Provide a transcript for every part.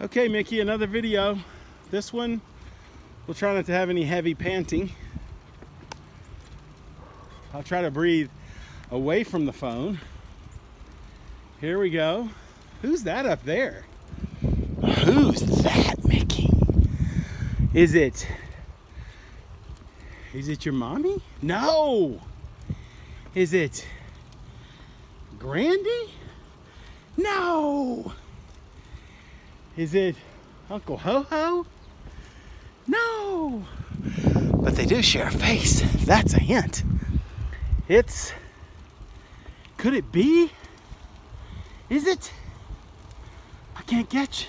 Okay, Mickey, another video. This one, we'll try not to have any heavy panting. I'll try to breathe away from the phone. Here we go. Who's that up there? Who's that, Mickey? Is it your mommy? No. Is it Grandy? No. Is it Uncle Ho-Ho? No. But they do share a face. That's a hint. Could it be? Is it? I can't catch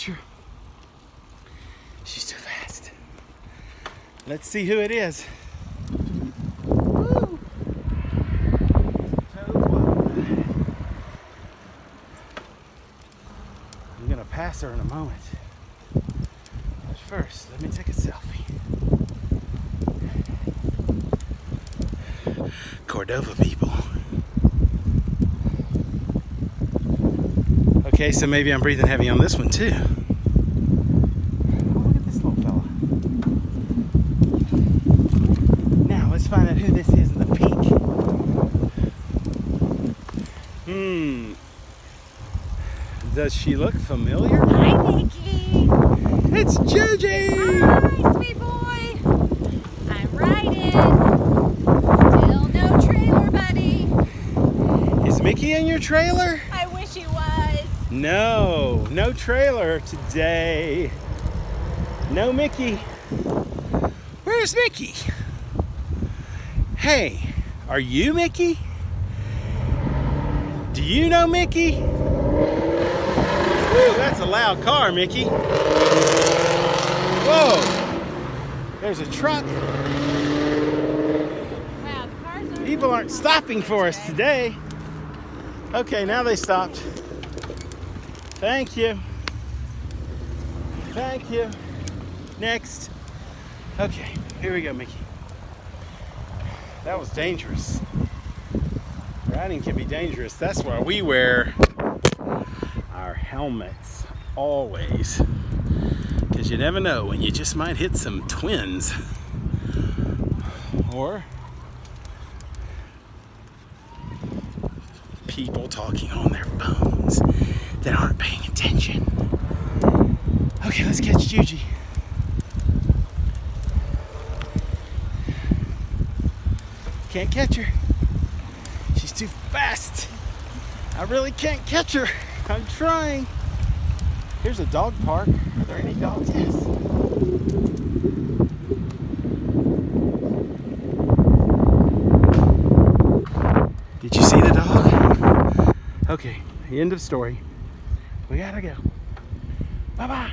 her. She's too fast. Let's see who it is. Woo. I'm gonna pass her in a moment. But first, let me take a selfie. Cordova people. Okay, so maybe I'm breathing heavy on this one too. Oh, look at this little fella. Now, let's find out who this is in the pink. Does she look familiar? Hi, Mickey. It's Gigi! Hi, sweet boy. I'm riding. Still no trailer, buddy. Is Mickey in your trailer? I wish he was. No trailer today. No Mickey. Where's Mickey? Hey, are you Mickey? Do you know Mickey? Woo, that's a loud car, Mickey. Whoa, there's a truck. Wow, the cars are... People aren't stopping for us today. Okay, now they stopped. Thank you. Thank you. Next. Okay, here we go, Mickey. That was dangerous. Riding can be dangerous. That's why we wear our helmets always. Because you never know when you just might hit some twins. Or people talking on their phones that aren't paying attention. Okay, let's catch Gigi. Can't catch her. She's too fast. I really can't catch her. I'm trying. Here's a dog park. Are there any dogs? Yes. Did you see the dog? Okay, end of story. We gotta go. Bye-bye.